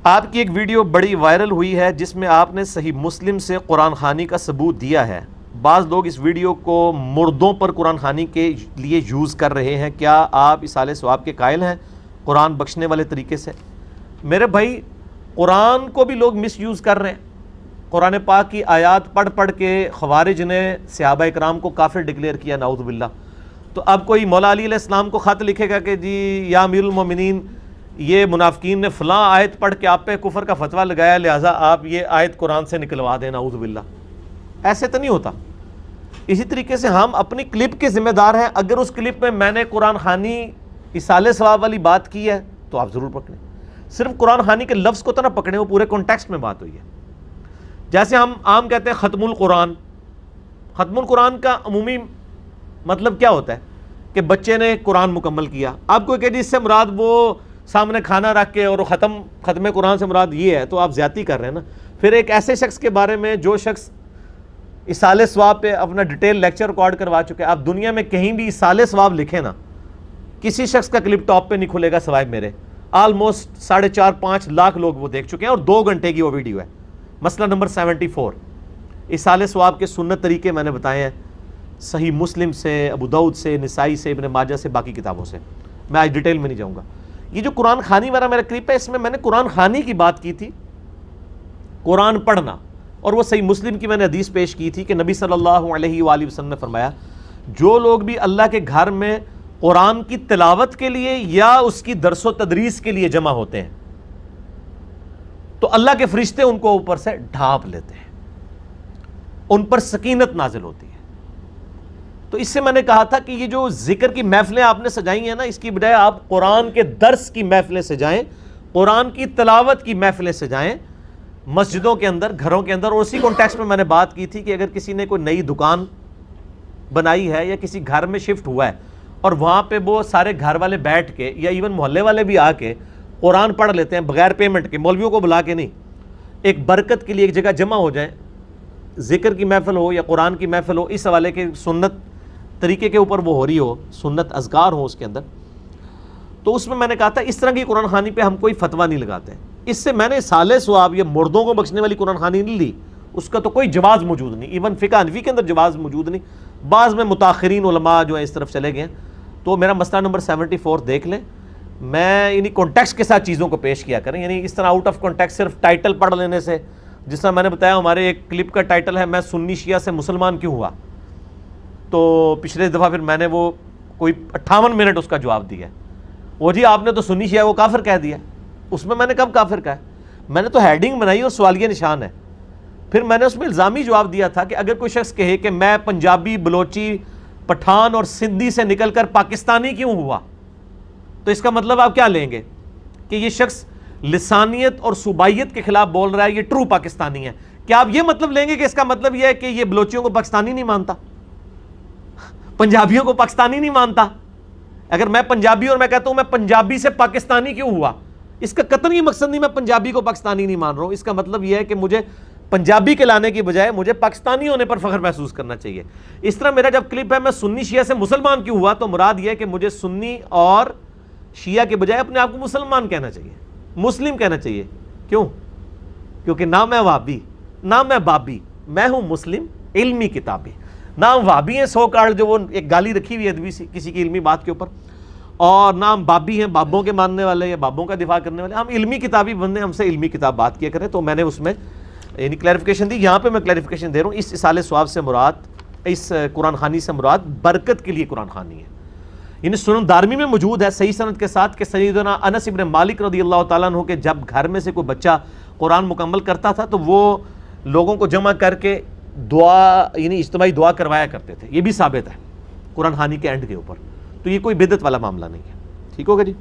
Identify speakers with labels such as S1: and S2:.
S1: آپ کی ایک ویڈیو بڑی وائرل ہوئی ہے جس میں آپ نے صحیح مسلم سے قرآن خوانی کا ثبوت دیا ہے. بعض لوگ اس ویڈیو کو مردوں پر قرآن خوانی کے لیے یوز کر رہے ہیں. کیا آپ اصالہ ثواب کے قائل ہیں قرآن بخشنے والے طریقے سے؟ میرے بھائی، قرآن کو بھی لوگ مس یوز کر رہے ہیں. قرآن پاک کی آیات پڑھ پڑھ کے خوارج نے صحابہ اکرام کو کافر ڈکلیئر کیا، نعوذ باللہ. تو اب کوئی مولا علی علیہ السلام کو خط لکھے گا کہ جی یا امیر المومنین، یہ منافقین نے فلاں آیت پڑھ کے آپ پہ کفر کا فتویٰ لگایا، لہٰذا آپ یہ آیت قرآن سے نکلوا دیں، نعوذ باللہ. ایسے تو نہیں ہوتا. اسی طریقے سے ہم اپنی کلپ کے ذمہ دار ہیں. اگر اس کلپ میں نے قرآن خوانی اصالہ ثواب والی بات کی ہے تو آپ ضرور پکڑیں. صرف قرآن خوانی کے لفظ کو تو نہ پکڑیں، وہ پورے کانٹیکسٹ میں بات ہوئی ہے. جیسے ہم عام کہتے ہیں ختم القرآن. ختم القرآن کا عمومی مطلب کیا ہوتا ہے کہ بچے نے قرآن مکمل کیا. آپ کو کہ جی اس سے مراد وہ سامنے کھانا رکھ کے اور ختم قرآن سے مراد یہ ہے، تو آپ زیادتی کر رہے ہیں نا. پھر ایک ایسے شخص کے بارے میں جو شخص اصالہ ثواب پہ اپنا ڈیٹیل لیکچر ریکارڈ کروا چکے. آپ دنیا میں کہیں بھی اصالہ ثواب لکھیں نا، کسی شخص کا کلپ ٹاپ پہ نہیں کھلے گا سوائے میرے. آلموسٹ 4.5-5 لاکھ لوگ وہ دیکھ چکے ہیں اور 2 گھنٹے کی وہ ویڈیو ہے. مسئلہ نمبر 74، اصالہ ثواب کے سنت طریقے میں نے بتائے ہیں، صحیح مسلم سے، ابو داؤد سے، نسائی سے، ابن ماجہ سے، باقی کتابوں سے. میں آج ڈیٹیل میں نہیں جاؤں گا. یہ جو قرآن خوانی والا میرا کلپ ہے، اس میں نے قرآن خوانی کی بات کی تھی، قرآن پڑھنا. اور وہ صحیح مسلم کی میں نے حدیث پیش کی تھی کہ نبی صلی اللہ علیہ وآلہ وسلم نے فرمایا، جو لوگ بھی اللہ کے گھر میں قرآن کی تلاوت کے لیے یا اس کی درس و تدریس کے لیے جمع ہوتے ہیں تو اللہ کے فرشتے ان کو اوپر سے ڈھانپ لیتے ہیں، ان پر سکینت نازل ہوتی ہے. تو اس سے میں نے کہا تھا کہ یہ جو ذکر کی محفلیں آپ نے سجائی ہیں نا، اس کی بجائے آپ قرآن کے درس کی محفلیں سجائیں، قرآن کی تلاوت کی محفلیں سجائیں مسجدوں کے اندر، گھروں کے اندر. اور اسی کانٹیکسٹ میں نے بات کی تھی کہ اگر کسی نے کوئی نئی دکان بنائی ہے یا کسی گھر میں شفٹ ہوا ہے اور وہاں پہ وہ سارے گھر والے بیٹھ کے یا ایون محلے والے بھی آ کے قرآن پڑھ لیتے ہیں بغیر پیمنٹ کے، مولویوں کو بلا کے نہیں، ایک برکت کے لیے ایک جگہ جمع ہو جائیں، ذکر کی محفل ہو یا قرآن کی محفل ہو، اس حوالے کے سنت طریقے کے اوپر وہ ہو رہی ہو، سنت اذکار ہو اس کے اندر، تو اس میں نے کہا تھا اس طرح کی قرآن خوانی پہ ہم کوئی فتویٰ نہیں لگاتے. اس سے میں نے اصالہ ثواب یا مردوں کو بخشنے والی قرآن خوانی نہیں لی، اس کا تو کوئی جواز موجود نہیں. ایون فقہ حنفی کے اندر جواز موجود نہیں. بعض میں متاخرین علماء جو ہیں اس طرف چلے گئے. تو میرا مسئلہ نمبر 74 دیکھ لیں. میں یعنی کانٹیکسٹ کے ساتھ چیزوں کو پیش کیا کریں، یعنی اس طرح آؤٹ آف کانٹیکسٹ صرف ٹائٹل پڑھ لینے سے. جس طرح میں نے بتایا ہمارے ایک کلپ کا ٹائٹل ہے میں سنی شیعہ سے مسلمان کیوں ہوا، تو پچھلے دفعہ پھر میں نے وہ کوئی 58 منٹ اس کا جواب دیا. وہ جی آپ نے تو سنی شیعہ کو کافر کہہ دیا. اس میں نے کب کافر کہا؟ میں نے تو ہیڈنگ بنائی اور سوالیہ نشان ہے. پھر میں نے اس میں الزامی جواب دیا تھا کہ اگر کوئی شخص کہے کہ میں پنجابی، بلوچی، پٹھان اور سندھی سے نکل کر پاکستانی کیوں ہوا، تو اس کا مطلب آپ کیا لیں گے کہ یہ شخص لسانیت اور صوبائیت کے خلاف بول رہا ہے، یہ ٹرو پاکستانی ہے. کیا آپ یہ مطلب لیں گے کہ اس کا مطلب یہ ہے کہ یہ بلوچیوں کو پاکستانی نہیں مانتا، پنجابیوں کو پاکستانی نہیں مانتا؟ اگر میں پنجابی اور میں کہتا ہوں میں پنجابی سے پاکستانی کیوں ہوا، اس کا قطعاً یہ مقصد نہیں میں پنجابی کو پاکستانی نہیں مان رہا ہوں. اس کا مطلب یہ ہے کہ مجھے پنجابی کے لانے کی بجائے مجھے پاکستانی ہونے پر فخر محسوس کرنا چاہیے. اس طرح میرا جب کلپ ہے میں سنی شیعہ سے مسلمان کیوں ہوا، تو مراد یہ ہے کہ مجھے سنی اور شیعہ کے بجائے اپنے آپ کو مسلمان کہنا چاہیے، مسلم کہنا چاہیے. کیوں؟ کیونکہ نہ میں وابی نہ میں بابی، میں ہوں مسلم علمی کتابی. نام وابی ہیں سو کارڈ، جو وہ ایک گالی رکھی ہوئی ادبی سی کسی کی علمی بات کے اوپر، اور نام بابی ہیں بابوں کے ماننے والے یا بابوں کا دفاع کرنے والے. ہم علمی کتابی بندے، ہم سے علمی کتاب بات کیا کریں. تو میں نے اس میں یعنی کلیریفیکیشن دی. یہاں پہ میں کلیریفیکیشن دے رہا ہوں، اس اصالہ ثواب سے مراد، اس قرآن خوانی سے مراد برکت کے لیے قرآن خوانی ہے. یعنی سنن دارمی میں موجود ہے صحیح سند کے ساتھ کہ سیدنا انس ابن مالک رضی اللہ تعالیٰ عنہ کے جب گھر میں سے کوئی بچہ قرآن مکمل کرتا تھا تو وہ لوگوں کو جمع کر کے دعا، یعنی اجتماعی دعا کروایا کرتے تھے. یہ بھی ثابت ہے قرآن خوانی کے اینڈ کے اوپر. تو یہ کوئی بدعت والا معاملہ نہیں ہے. ٹھیک ہوگا جی.